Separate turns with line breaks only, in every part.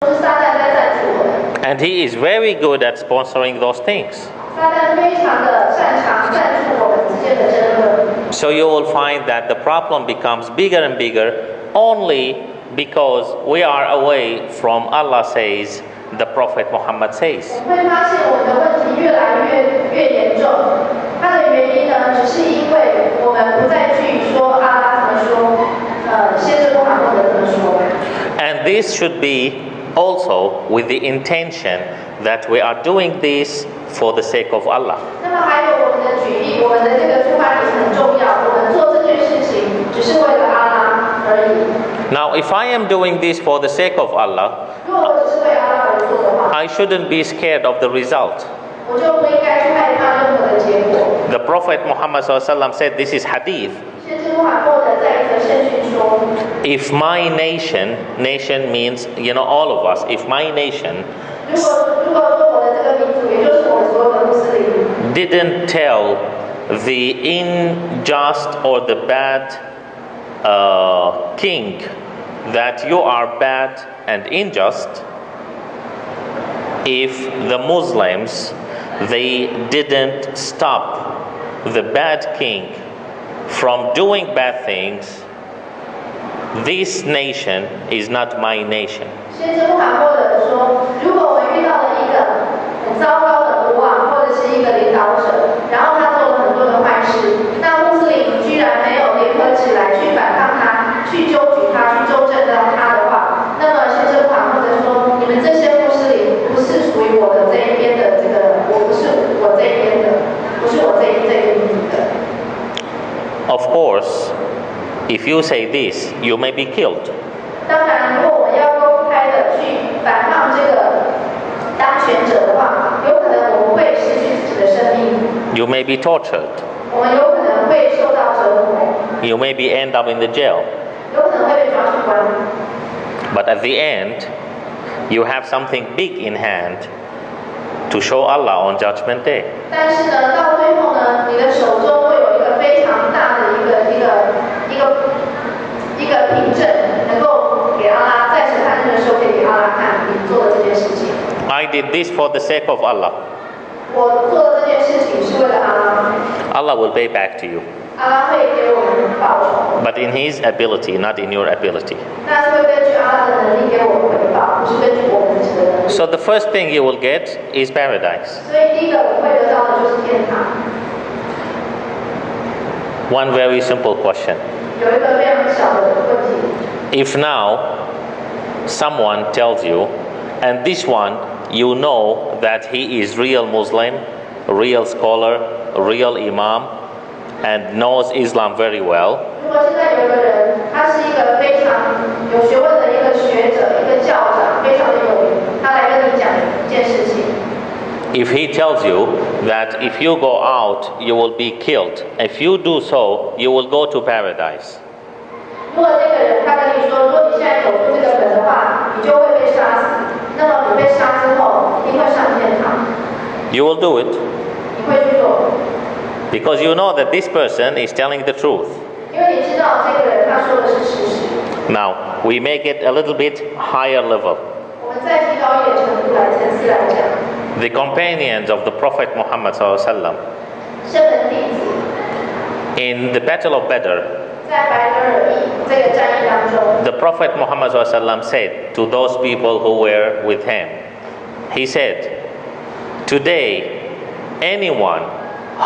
And he is very good at sponsoring those things. So you will find that the problem becomes bigger and bigger only because we are away from Allah says, the Prophet Muhammad says. And this should be also with the intention that we are doing this for the sake of Allah. Now, if I am doing this for the sake of Allah, I shouldn't be scared of the result. The Prophet Muhammad said, this is hadith. If my nation means, all of us, if my nation didn't tell the unjust or the bad king that you are bad and unjust, if the Muslims, they didn't stop the bad king from doing bad things, this nation is not my nation. Of course, if you say this, you may be killed. You may be tortured. You may be end up in the jail. But at the end, you have something big in hand to show Allah on Judgment Day. I did this for the sake of Allah. Allah will pay back to you. But in His ability, not in your ability. So the first thing you will get is paradise. One very simple question. If now someone tells you, and this one you know that he is real Muslim, real scholar, real Imam, and knows Islam very well, if he tells you that if you go out you will be killed, if you do so you will go to paradise, you will do it because you know that this person is telling the truth. Now we make it a little bit higher level. The companions of the Prophet Muhammad ﷺ, in the Battle of Badr, the Prophet Muhammad ﷺ said to those people who were with him, he said, today anyone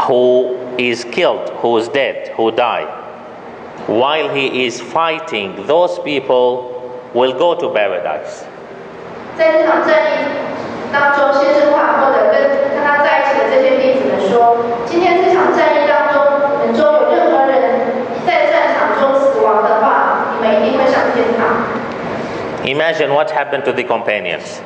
who is killed, who is dead, who died, while he is fighting, those people will go to paradise. Imagine what happened to the companions.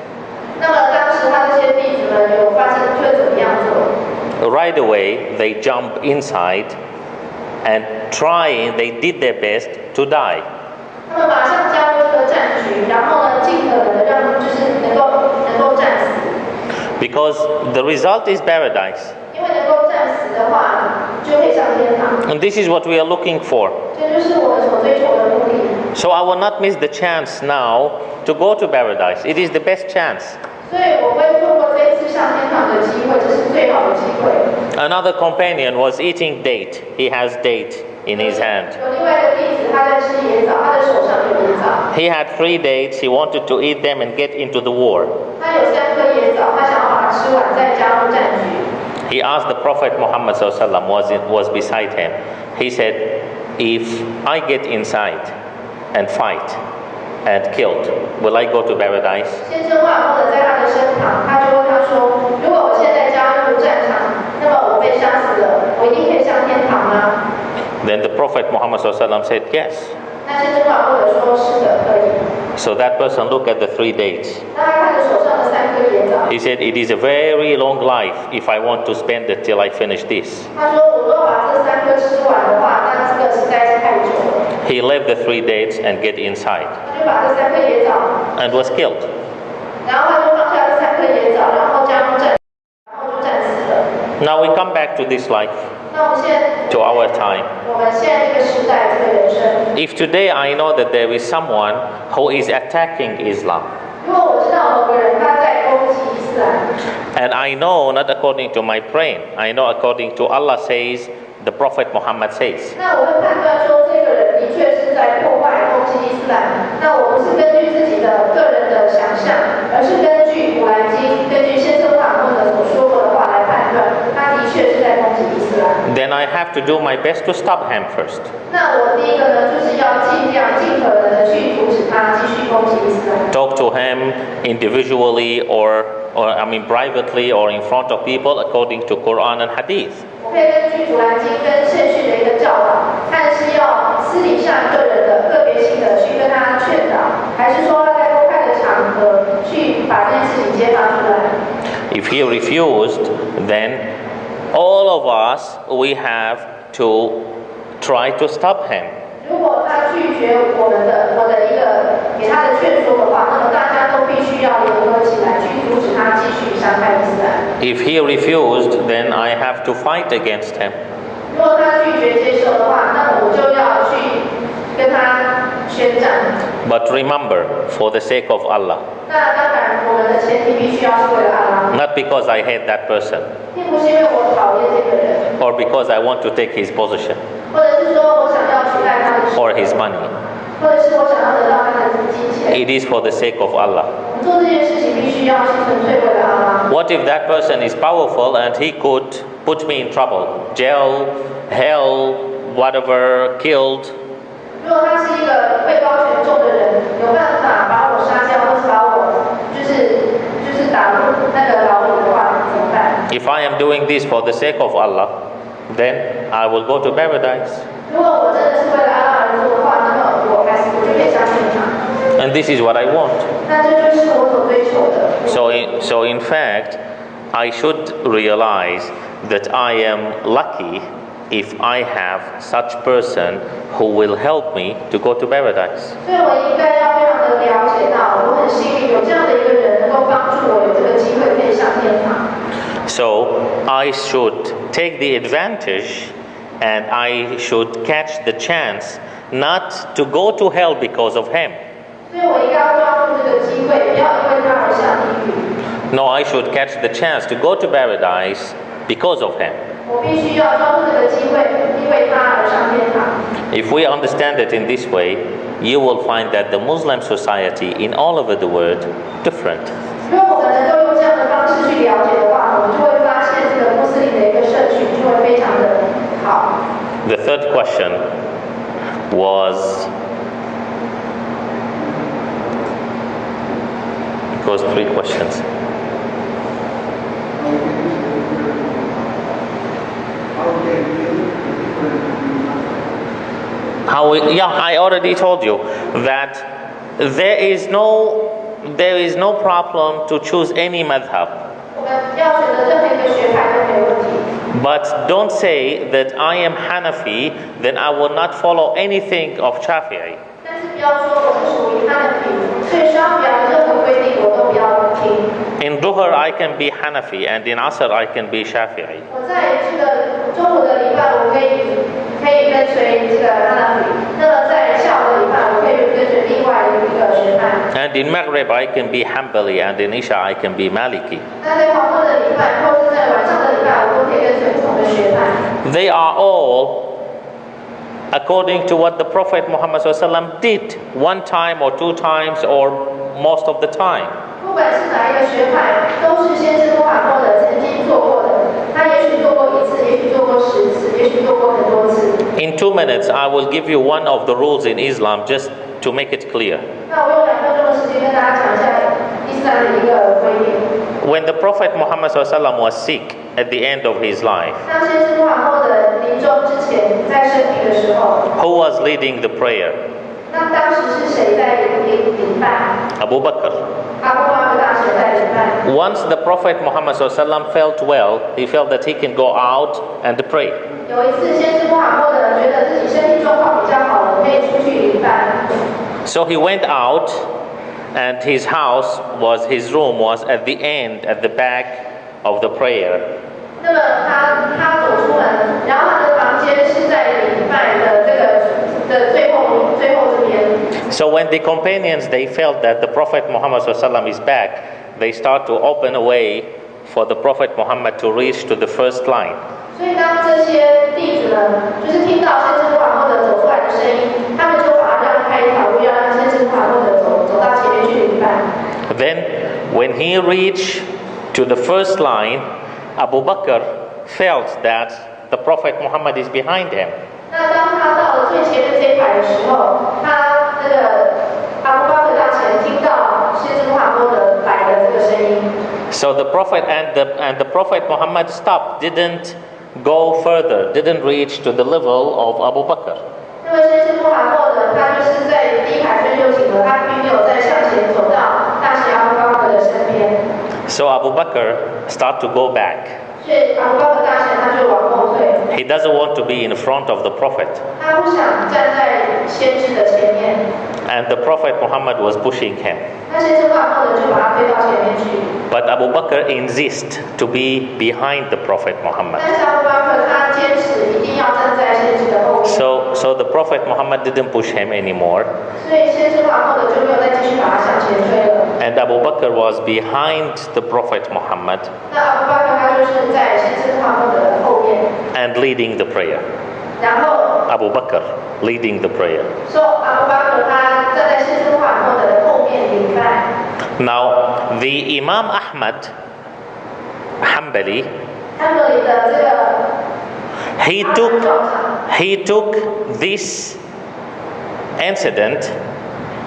Right away they jump inside and they did their best to die. Because the result is paradise.
就可以上天堂。
And this is what we are looking for.
这就是我们所追求的目的。
So I will not miss the chance now to go to paradise. It is the best chance.
所以我不会错过这一次上天堂的机会，这是最好的机会。
Another companion was eating date. He has date in his hand.
有另外一个弟子，他在吃椰枣，他的手上有椰枣。
He had 3 dates. He wanted to eat them and get into the war.
他有3颗椰枣，他想要把它吃完，再加入战局。
He asked the Prophet Muhammad was beside him. He said, if I get inside and fight and killed, will I go to paradise?
先生话后的在他的身旁，他就问他说：“如果我现在加入战场，那么我被杀死了，我一定可以上天堂吗？”
Then the Prophet Muhammad said, yes.
那先生话后的说：“是的，可以。”
So that person looked at the 3 dates.
那他看着手上的3颗椰枣，
He said, it is a very long life if I want to spend it till I finish this.
他说：“我如果把这3颗吃完的话，那这个实在是太久了。”
He left the 3 dates and get inside
他就把这3颗椰枣，
and was killed.
然后他就放下这3颗椰枣，然后加入战，然后就战死了。
Now we come back to this life,
那我们现在，
to our time.
我们现在这个时代，这个人生，
If today I know that there is someone who is attacking Islam,
如果我知道某个人他在攻击伊斯兰，
and I know not according to my brain, I know according to Allah says, the Prophet Muhammad says.
那我会判断说这个人的确是在破坏攻击伊斯兰。那我不是根据自己的个人的想象，而是根据古兰经，根据先生法默德所说过的话来判断，他的确是在攻击伊斯兰。
Then I have to do my best to stop him first.
那我第一个呢，就是要尽可能的去阻止他继续攻击伊斯兰。
Talk to him individually or privately or in front of people according to Quran and Hadith.
我可以根据古兰经跟圣训的一个教导，看是要私底下个人的个别性的去跟他劝导，还是说要在公开的场合去把这件事情揭发出来。
If he refused, then all of us, we have to try to stop him.
如果他拒绝我的一个给他的劝说的话，那么大家都必须要联合起来去阻止他继续伤害伊斯兰。
If he refused, then I have to fight against him.
如果他拒绝接受的话，那我就要去跟他宣战。
But remember, for the sake of Allah,
那当然，我们的前提必须要是为了阿拉，
not because I hate that person
并不是因为我讨厌这个人，
or because I want to take his position
或者是说我想要取代他的事，
or his money.
或者是我想要得到他的金钱。
It is for the sake of Allah.
我们做这件事情必须要是纯粹为了阿拉。
What if that person is powerful and he could put me in trouble? Jail, hell, whatever, killed.
如果他是一个位高权重的人，有办法把我杀掉，或是把我就是打入那个牢里的话，怎么办？
If I am doing this for the sake of Allah, then I will go to paradise.
如果我真的是为了阿拉而做的话，那么我就可以上天堂。
And this is what I want.
那这就是我所追求的。
So in fact, I should realize that I am lucky if I have such person who will help me to go to paradise.
所以我应该要非常的了解到，我很幸运有这样的一个人能够帮助我有这个机会可以上天堂。
So I should take the advantage and I should catch the chance not to go to hell because of him.
所以我应该要抓住这个机会，不要因为他而下地狱。
No, I should catch the chance to go to paradise because of him.
我必须要抓住这个机会，因为他而上天堂。
If we understand it in this way, you will find that the Muslim society in all over the world different.
如果我们能够用这样的方式去了解的话，我们就会发现这个穆斯林的一个社群就会非常的好。
The third question was, it was 3 questions. I already told you that there is no problem to choose any madhab.
我们要选择任何一个学派都没问题。
But don't say that I am Hanafi, then I will not follow anything of Shafi'i.
但是不要说我是属于哈纳比，所以沙比亚的任何规定我都不要听。
In Dhuhr I can be Hanafi and in Asr I can be Shafi'i.
我在这个中午的礼拜我可以跟随这个哈纳比，那么在下午的礼拜我可以跟随另外一个学派。
And in Maghrib I can be Hanbali, and in Isha I can be Maliki.
那在黄昏的礼拜，或是在晚上的礼拜，我都可以跟随不同的学派。
They are all according to what the Prophet Muhammad ﷺ did, one time or two times or most of the time.
不管是哪一个学派，都是先知穆罕默德曾经做过的。他也许做过一次，也许做过10次，也许做过很多次。
In 2 minutes, I will give you one of the rules in Islam just to make it clear.
那我用2分钟的时间跟大家讲一下伊斯兰的一个规定。
When the Prophet Muhammad ﷺ was sick at the end of his life,
当先知穆罕默德临终之前，在生病的时候，
who was leading the prayer?
那当时是谁在领拜？
Abu Bakr.
阿布巴克大使在领拜。
Once the Prophet Muhammad ﷺ felt well, he felt that he can go out and pray.
有一次，先知穆罕默德觉得自己身体状况比较好了，可以出去领拜。
So he went out, and his room was at the end, at the back of the prayer.
那么他走出门，然后他的房间是在领拜的这个的最后这边。
So when the companions, they felt that the Prophet Muhammad ﷺ is back, they start to open a way for the Prophet Muhammad to reach to the first line.
所以当这些弟子们就是听到先知穆罕默德走出来的声音，他们就把他让开一条路，要让先知穆罕默德走到前面去领拜。
Then when he reached to the first line, Abu Bakr felt that the Prophet Muhammad is behind him.
那当他到了最前面这一排的时候，他那个阿布巴克大臣听到先知穆罕默德来的这个声音。
So the Prophet and the Prophet Muhammad stopped, didn't go further, didn't reach to the level of Abu Bakr.
那么先知穆罕默德他就是在第一排分就停了，他并没有再向前走到大使阿布巴克的身边。
So Abu Bakr started to go back.
所以阿布巴克大臣他就往后退。
He doesn't want to be in front of the Prophet.
他不想站在先知的前面。
And the Prophet Muhammad was pushing him.
那先知穆罕默德就把他推到前面去。
But Abu Bakr insists to be behind the Prophet Muhammad.
但是阿布巴克他坚持一定要站在先知的后面。
So the Prophet Muhammad didn't push him anymore.
所以先知穆罕默德就没有再继续把他向前推了。
And Abu Bakr was behind the Prophet Muhammad.
那阿布巴克他就是在先知穆罕默德的后面。
And leading the prayer.
然后
Abu Bakr leading the prayer.
说阿布巴克他站在先知穆罕默德的后面领拜。
Now the Imam Ahmad Hanbali,
他们里的这个
he took this incident,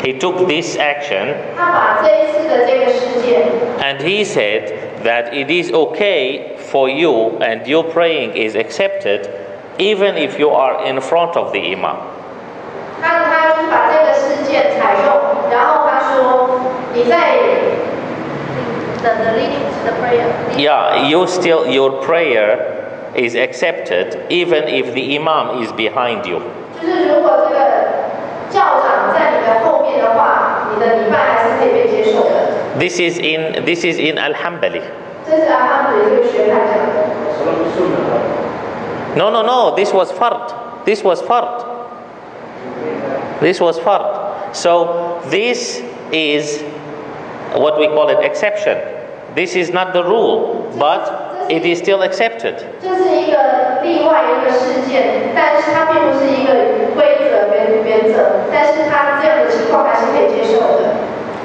he took this action,
他把这一次的这个事件，
and he said that it is okay for you and your praying is accepted even if you are in front of the Imam.
他就是把这个事件采用，然后他说你在the leading the prayer.
Yeah, your prayer is accepted even if the Imam is behind you.
就是如果这个教长在你的后面的话，你的礼拜还是可以被接受的。
This is in Al-Hanbali.
这是阿哈姆的这个学派讲的。
No, this was fard. This was fard. So this is what we call it exception. This is not the rule, but it is still accepted.
这是一个例外一个事件，但是它并不是一个规则原则，但是它这样的情况还是可以接受的。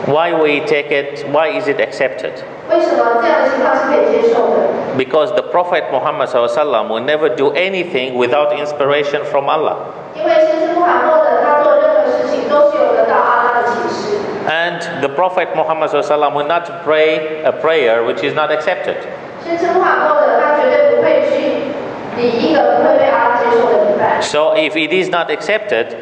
Why is it accepted?
为什么这样的情况是可以接受的？
Because the Prophet Muhammad ﷺ will never do anything without inspiration from Allah.
因为先知穆罕默德他做任何事情都是有得到阿拉的启示。
And the Prophet Muhammad ﷺ will not pray a prayer which is not accepted.
先知穆罕默德他绝对不会去理一个不会被阿拉接受的礼拜。
So if it is not accepted,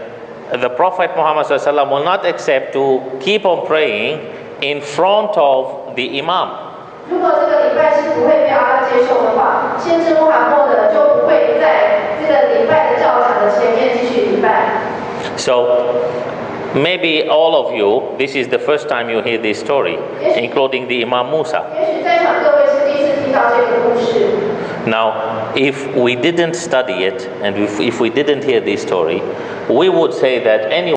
the Prophet Muhammad ﷺ will not accept to keep on praying in front of the Imam.
如果这个礼拜是不会被阿拉接受的话，先知穆罕默德就不会在这个礼拜的教场的前面继续礼拜。
So maybe all of you, this is the first time you hear this story, including the Imam Musa.
也许在场各位是第一次听到这个故事。
Now, if we didn't study it and if we didn't hear this story, we would say that anyone